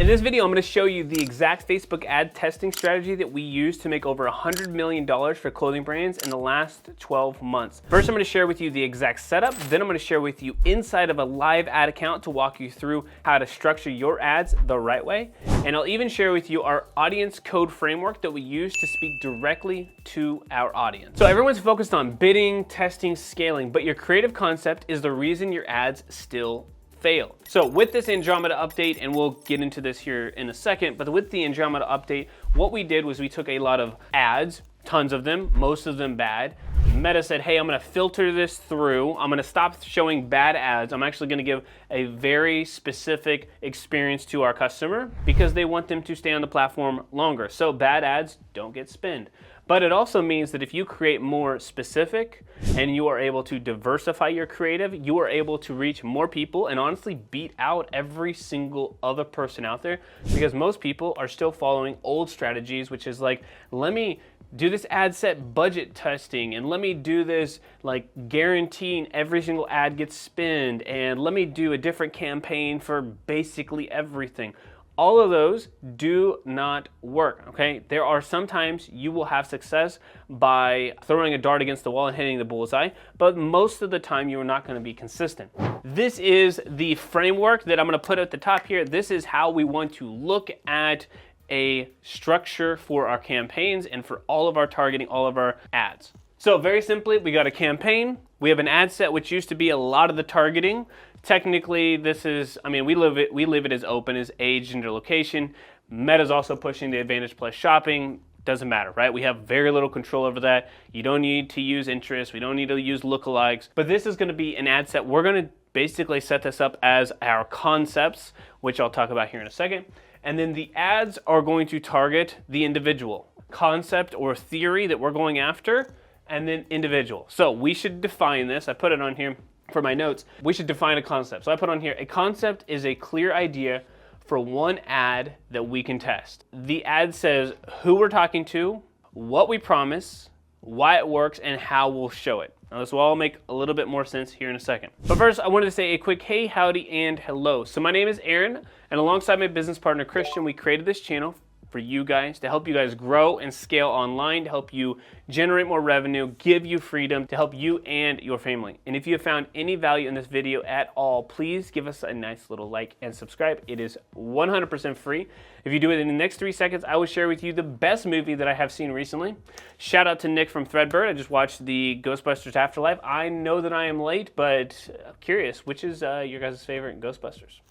In this video, I'm going to show you the exact Facebook ad testing strategy that we used to make over $100 million for clothing brands in the last 12 months. First, I'm going to share with you the exact setup. Then I'm going to share with you inside of a live ad account to walk you through how to structure your ads the right way. And I'll even share with you our audience code framework that we use to speak directly to our audience. So everyone's focused on bidding, testing, scaling, but your creative concept is the reason your ads still fail. So with this Andromeda update, and we'll get into this here in a second, but with the Andromeda update, what we did was we took a lot of ads, tons of them, most of them bad. Meta said, hey, I'm gonna filter this through. I'm gonna stop showing bad ads. I'm actually gonna give a very specific experience to our customer because they want them to stay on the platform longer. So bad ads don't get spent. But it also means that if you create more specific and you are able to diversify your creative, you are able to reach more people and honestly beat out every single other person out there, because most people are still following old strategies, which is like, let me do this ad set budget testing, and let me do this like guaranteeing every single ad gets spent, and let me do a different campaign for basically everything. All of those do not work, okay? There are sometimes you will have success by throwing a dart against the wall and hitting the bullseye, but most of the time you are not gonna be consistent. This is the framework that I'm gonna put at the top here. This is how we want to look at a structure for our campaigns and for all of our targeting, all of our ads. So very simply, we got a campaign, we have an ad set, which used to be a lot of the targeting. Technically, this is, I mean, we leave it as open as age, gender, location. Meta's also pushing the Advantage Plus shopping. Doesn't matter, right? We have very little control over that. You don't need to use interest. We don't need to use lookalikes. But this is gonna be an ad set. We're gonna basically set this up as our concepts, which I'll talk about here in a second. And then the ads are going to target the individual concept or theory that we're going after, and then individual. So we should define this. I put it on here for my notes. We should define a concept. So I put on here, a concept is a clear idea for one ad that we can test. The ad says who we're talking to, what we promise, why it works, and how we'll show it. Now this will all make a little bit more sense here in a second. But first, I wanted to say a quick hey, howdy, and hello. So my name is Aaron, and alongside my business partner, Christian, we created this channel for you guys, to help you guys grow and scale online, to help you generate more revenue, give you freedom, to help you and your family. And if you have found any value in this video at all, please give us a nice little like and subscribe. It is 100% free. If you do it in the next 3 seconds, I will share with you the best movie that I have seen recently. Shout out to Nick from Threadbird. I just watched the Ghostbusters Afterlife. I know that I am late, but I'm curious, which is your guys' favorite Ghostbusters?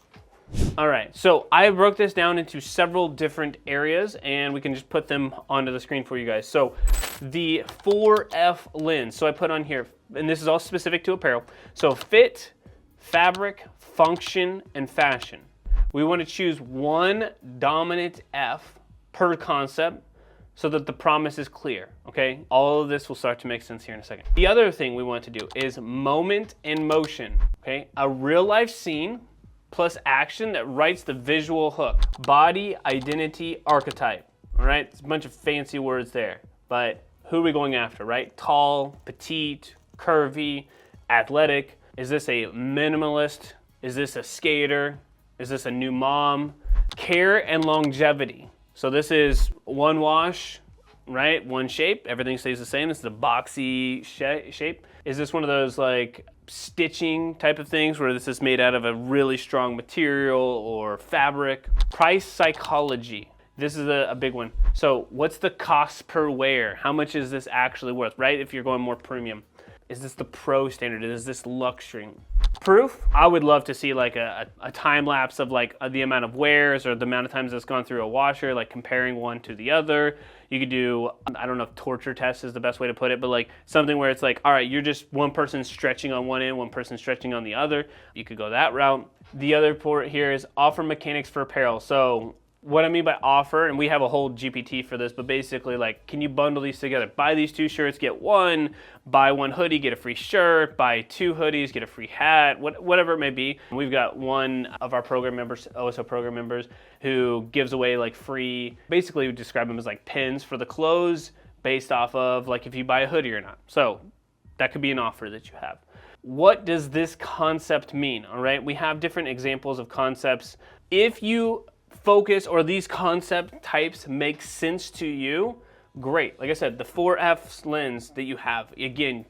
All right, so I broke this down into several different areas, and we can just put them onto the screen for you guys. So the 4F lens, so I put on here, and this is all specific to apparel. So fit, fabric, function, and fashion. We want to choose one dominant F per concept so that the promise is clear, okay? All of this will start to make sense here in a second. The other thing we want to do is moment and motion, okay? A real life scene plus action that writes the visual hook. Body, identity, archetype, all right? It's a bunch of fancy words there, but who are we going after, right? Tall, petite, curvy, athletic. Is this a minimalist? Is this a skater? Is this a new mom? Care and longevity. So this is one wash, right? One shape, everything stays the same. This is a boxy shape. Is this one of those like stitching type of things where this is made out of a really strong material or fabric? Price psychology. This is a big one. So what's the cost per wear? How much is this actually worth, right? If you're going more premium. Is this the pro standard? Is this luxury? Proof? I would love to see like a time lapse of like the amount of wears or the amount of times it's gone through a washer, like comparing one to the other. You could do, I don't know if torture test is the best way to put it, but like something where it's like, all right, you're just one person stretching on one end, one person stretching on the other. You could go that route. The other part here is offer mechanics for apparel. So what I mean by offer, and we have a whole GPT for this, but basically like, can you bundle these together? Buy these 2 shirts, get one, buy 1 hoodie, get a free shirt, buy 2 hoodies, get a free hat, whatever it may be. We've got one of our program members, OSO program members, who gives away like free, basically we describe them as like pins for the clothes based off of like if you buy a hoodie or not. So that could be an offer that you have. What does this concept mean? All right, we have different examples of concepts. If you focus or these concept types make sense to you, great. Like I said, the 4F lens that you have, again,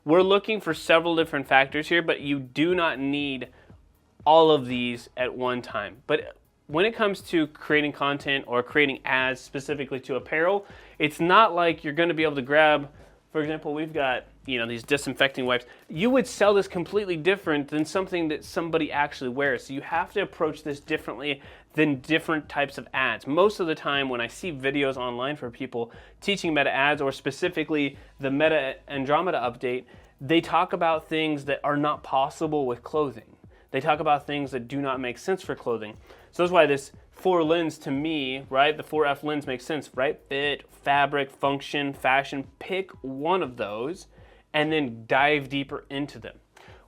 we're looking for several different factors here, but you do not need all of these at one time. But when it comes to creating content or creating ads specifically to apparel, it's not like you're going to be able to grab, for example, we've got, these disinfecting wipes. You would sell this completely different than something that somebody actually wears. So you have to approach this differently than different types of ads. Most of the time when I see videos online for people teaching meta ads, or specifically the Meta Andromeda update, they talk about things that are not possible with clothing. They talk about things that do not make sense for clothing. So that's why this 4 lens to me, right? The 4F lens makes sense, right? Fit, fabric, function, fashion. Pick one of those and then dive deeper into them.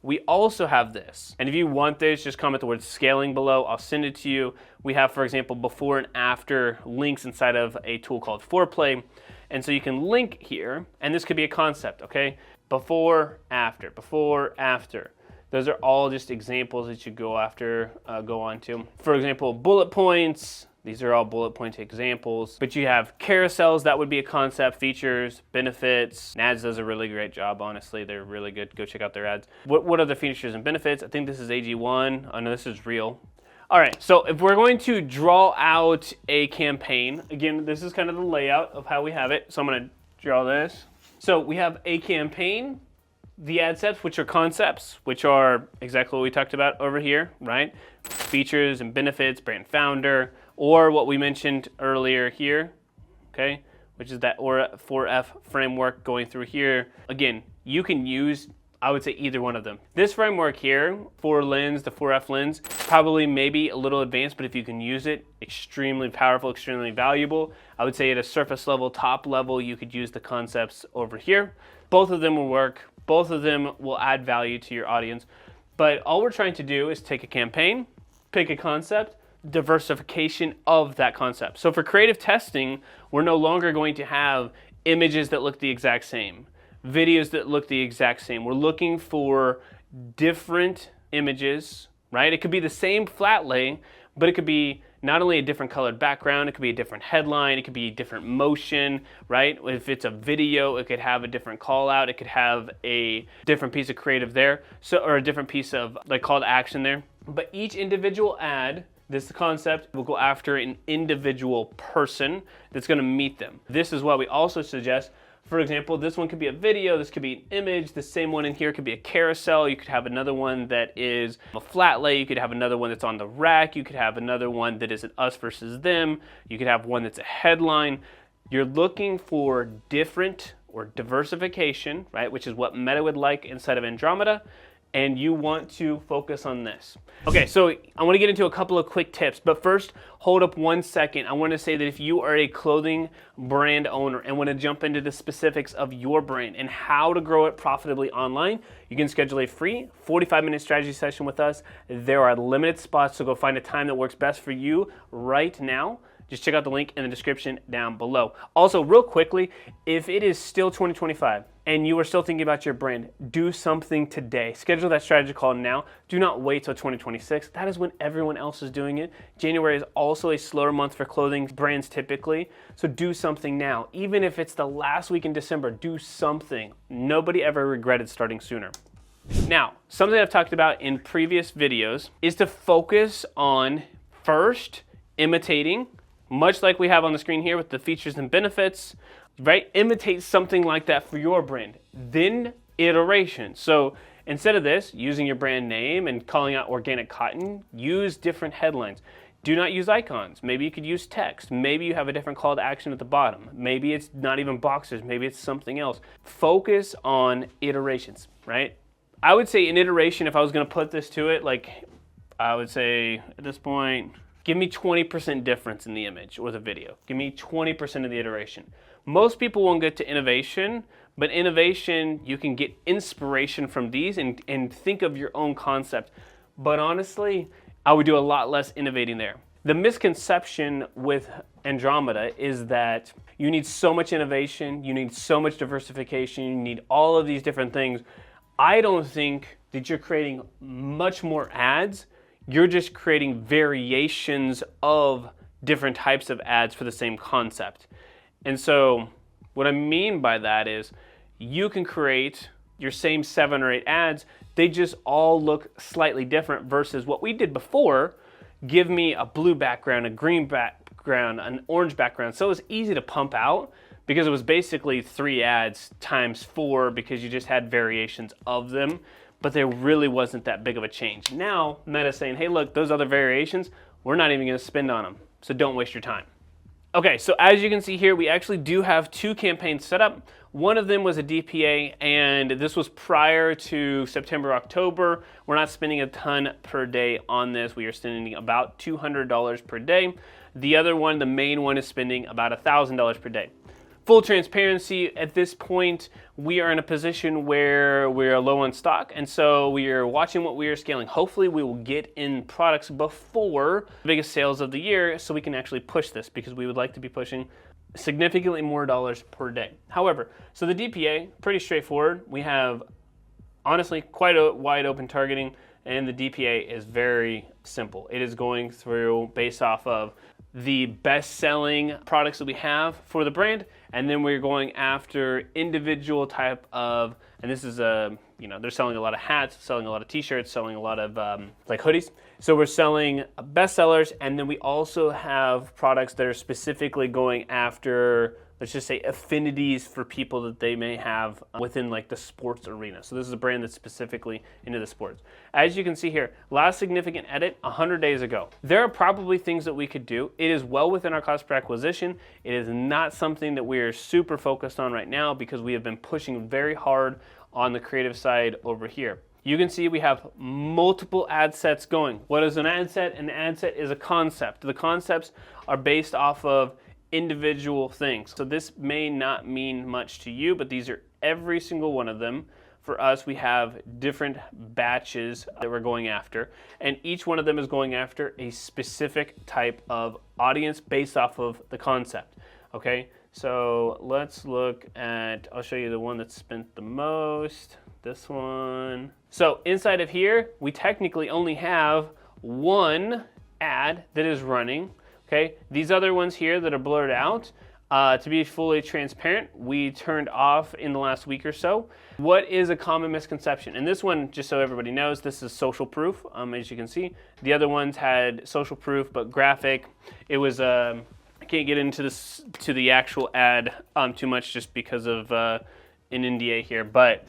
We also have this, and if you want this, just comment the word scaling below. I'll send it to you. We have, for example, before and after links inside of a tool called Foreplay. And so you can link here, and this could be a concept, okay? Before, after, before, after. Those are all just examples that you go on to. For example, bullet points. These are all bullet point examples. But you have carousels, that would be a concept, features, benefits. Ads does a really great job, honestly. They're really good. Go check out their ads. What are the features and benefits? I think this is AG1. Oh no, this is real. All right, so if we're going to draw out a campaign, again, this is kind of the layout of how we have it. So I'm gonna draw this. So we have a campaign, the ad sets, which are concepts, which are exactly what we talked about over here, right? Features and benefits, brand founder, or what we mentioned earlier here, okay? Which is that 4F framework going through here. Again, you can use, I would say, either one of them. This framework here, 4 lens, the 4F lens, probably maybe a little advanced, but if you can use it, extremely powerful, extremely valuable. I would say at a surface level, top level, you could use the concepts over here. Both of them will work. Both of them will add value to your audience. But all we're trying to do is take a campaign, pick a concept, diversification of that concept. So for creative testing, we're no longer going to have images that look the exact same, videos that look the exact same. We're looking for different images, right? It could be the same flat lay, but it could be not only a different colored background, it could be a different headline, it could be a different motion, right? If it's a video, it could have a different call out, it could have a different piece of creative there, or a different piece of like call to action there. But each individual ad, this is the concept, will go after an individual person that's gonna meet them. This is why we also suggest, for example, this one could be a video, this could be an image, the same one in here could be a carousel, you could have another one that is a flat lay, you could have another one that's on the rack, you could have another one that is an us versus them, you could have one that's a headline. You're looking for different or diversification, right, which is what Meta would like inside of Andromeda, and you want to focus on this. Okay, so I want to get into a couple of quick tips, but first, hold up 1 second. I want to say that if you are a clothing brand owner and want to jump into the specifics of your brand and how to grow it profitably online, you can schedule a free 45-minute strategy session with us. There are limited spots, so go find a time that works best for you right now. Just check out the link in the description down below. Also, real quickly, if it is still 2025 and you are still thinking about your brand, do something today. Schedule that strategy call now. Do not wait till 2026. That is when everyone else is doing it. January is also a slower month for clothing brands typically, so do something now. Even if it's the last week in December, do something. Nobody ever regretted starting sooner. Now, something I've talked about in previous videos is to focus on first imitating, much like we have on the screen here with the features and benefits, right? Imitate something like that for your brand. Then iteration. So instead of this, using your brand name and calling out organic cotton, use different headlines. Do not use icons. Maybe you could use text. Maybe you have a different call to action at the bottom. Maybe it's not even boxes. Maybe it's something else. Focus on iterations, right? I would say an iteration, if I was going to put this to it, like I would say at this point, give me 20% difference in the image or the video. Give me 20% of the iteration. Most people won't get to innovation, but innovation, you can get inspiration from these and think of your own concept. But honestly, I would do a lot less innovating there. The misconception with Andromeda is that you need so much innovation, you need so much diversification, you need all of these different things. I don't think that you're creating much more ads. You're just creating variations of different types of ads for the same concept. And so what I mean by that is you can create your same 7 or 8 ads, they just all look slightly different versus what we did before. Give me a blue background, a green background, an orange background. So it was easy to pump out because it was basically 3 ads times 4 because you just had variations of them, but there really wasn't that big of a change. Now, Meta's saying, hey, look, those other variations, we're not even gonna spend on them, so don't waste your time. Okay, so as you can see here, we actually do have 2 campaigns set up. One of them was a DPA, and this was prior to September, October. We're not spending a ton per day on this. We are spending about $200 per day. The other one, the main one, is spending about $1,000 per day. Full transparency, at this point, we are in a position where we're low on stock, and so we are watching what we are scaling. Hopefully, we will get in products before the biggest sales of the year so we can actually push this, because we would like to be pushing significantly more dollars per day. However, so the DPA, pretty straightforward. We have, honestly, quite a wide open targeting, and the DPA is very simple. It is going through based off of the best-selling products that we have for the brand, and then we're going after individual type of, and this is they're selling a lot of hats, selling a lot of t-shirts, selling a lot of like hoodies. So we're selling bestsellers, and then we also have products that are specifically going after, let's just say, affinities for people that they may have within like the sports arena. So this is a brand that's specifically into the sports. As you can see here, last significant edit 100 days ago. There are probably things that we could do. It is well within our cost per acquisition. It is not something that we are super focused on right now because we have been pushing very hard on the creative side over here. You can see we have multiple ad sets going. What is an ad set? An ad set is a concept. The concepts are based off of individual things. So this may not mean much to you, but these are every single one of them. For us, we have different batches that we're going after, and each one of them is going after a specific type of audience based off of the concept. Okay, so let's look at, I'll show you the one that spent the most, this one. So inside of here, we technically only have one ad that is running. Okay, these other ones here that are blurred out, to be fully transparent, we turned off in the last week or so. What is a common misconception? And this one, just so everybody knows, this is social proof, as you can see. The other ones had social proof, but graphic. It was, I can't get into this, to the actual ad too much just because of an NDA here, but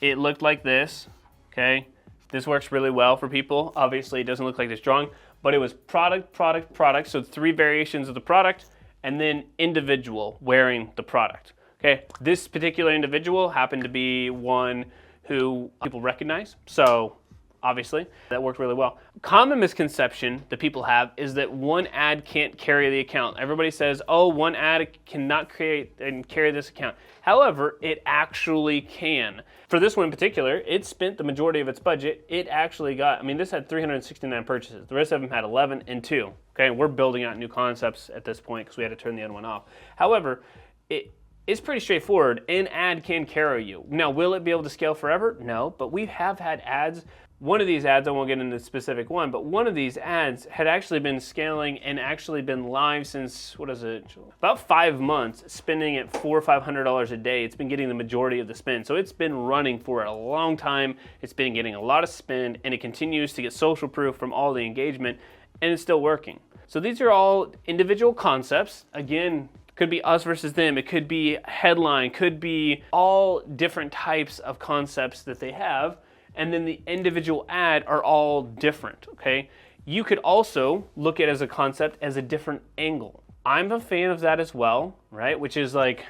it looked like this, okay? This works really well for people. Obviously, it doesn't look like this drawing, but it was product, product, product. So 3 variations of the product, and then individual wearing the product. Okay, this particular individual happened to be one who people recognize. So obviously that worked really well. Common misconception that people have is that one ad can't carry the account. Everybody says, oh, one ad cannot create and carry this account. However, it actually can. For this one in particular, it spent the majority of its budget. It actually got, I mean, this had 369 purchases. The rest of them had 11 and 2. Okay, and we're building out new concepts at this point because we had to turn the other one off. However, it's pretty straightforward. An ad can carry you. Now, will it be able to scale forever? No, but we have had ads. One of these ads, I won't get into the specific one, but one of these ads had actually been scaling and actually been live since, what is it, about 5 months, spending at $400 or $500 a day. It's been getting the majority of the spend. So it's been running for a long time. It's been getting a lot of spend, and it continues to get social proof from all the engagement, and it's still working. So these are all individual concepts. Again, could be us versus them. It could be headline, could be all different types of concepts that they have. And then the individual ad are all different, okay? You could also look at it as a concept as a different angle. I'm a fan of that as well, right? Which is like,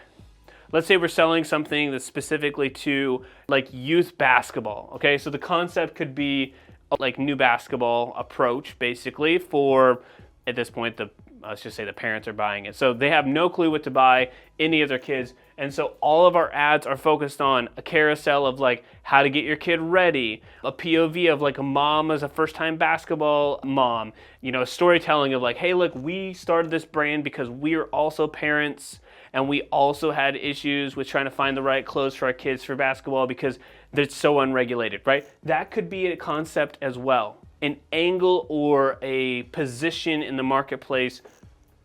let's say we're selling something that's specifically to like youth basketball, okay? So the concept could be like new basketball approach basically for, at this point, let's just say the parents are buying it. So they have no clue what to buy, any of their kids. And so all of our ads are focused on a carousel of like how to get your kid ready, a POV of like a mom as a first-time basketball mom, storytelling of like, hey, look, we started this brand because we are also parents and we also had issues with trying to find the right clothes for our kids for basketball because it's so unregulated, right? That could be a concept as well. an angle or a position in the marketplace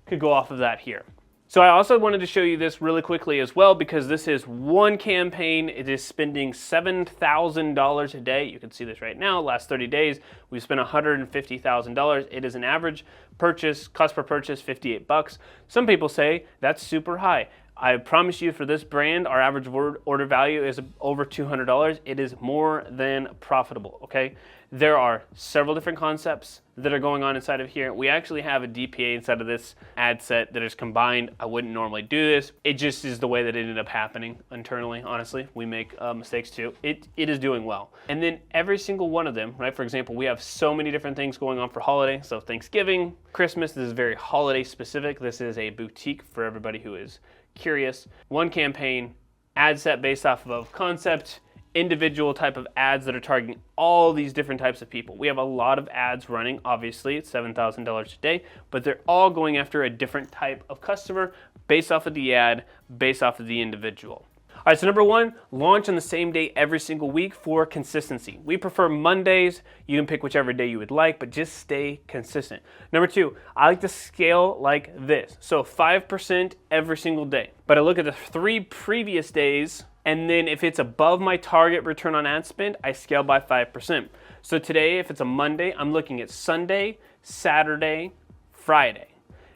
could go off of that here. So I also wanted to show you this really quickly as well, because this is one campaign. It is spending $7,000 a day. You can see this right now. Last 30 days, we've spent $150,000. It is an average purchase, cost per purchase, 58 bucks. Some people say that's super high. I promise you, for this brand, our average order value is over $200. It is more than profitable, okay? There are several different concepts that are going on inside of here. We actually have a DPA inside of this ad set that is combined. I wouldn't normally do this. It just is the way that it ended up happening internally, honestly. We make mistakes too. It is doing well. And then every single one of them, right? For example, we have so many different things going on for holiday. So Thanksgiving, Christmas, this is very holiday specific. This is a boutique for everybody who is curious. One campaign, ad set based off of concept, individual type of ads that are targeting all these different types of people. We have a lot of ads running, obviously, it's $7,000 a day, but they're all going after a different type of customer based off of the ad, based off of the individual. All right, so number one, launch on the same day every single week for consistency. We prefer Mondays. You can pick whichever day you would like, but just stay consistent. Number two, I like to scale like this. So 5% every single day. But I look at the 3 previous days, and then if it's above my target return on ad spend, I scale by 5%. So today, if it's a Monday, I'm looking at Sunday, Saturday, Friday.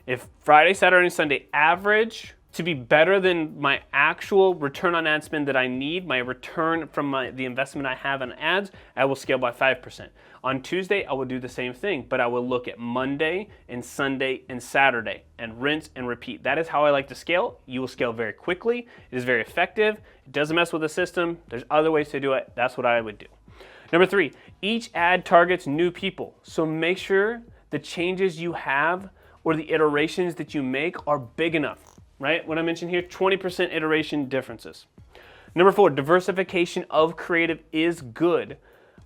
If Friday, Saturday, and Sunday average to be better than my actual return on ad spend that I need, my return from the investment I have in ads, I will scale by 5%. On Tuesday, I will do the same thing, but I will look at Monday and Sunday and Saturday and rinse and repeat. That is how I like to scale. You will scale very quickly. It is very effective. It doesn't mess with the system. There's other ways to do it. That's what I would do. Number 3, each ad targets new people. So make sure the changes you have or the iterations that you make are big enough. Right? What I mentioned here, 20% iteration differences. Number 4, diversification of creative is good,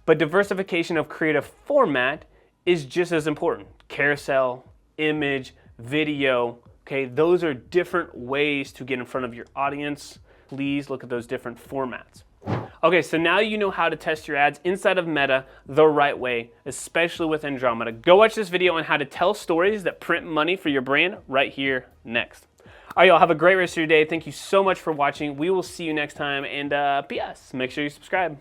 but diversification of creative format is just as important. Carousel, image, video, okay? Those are different ways to get in front of your audience. Please look at those different formats. Okay, so now you know how to test your ads inside of Meta the right way, especially with Andromeda. Go watch this video on how to tell stories that print money for your brand right here next. All right, y'all, have a great rest of your day. Thank you so much for watching. We will see you next time. And P.S., make sure you subscribe.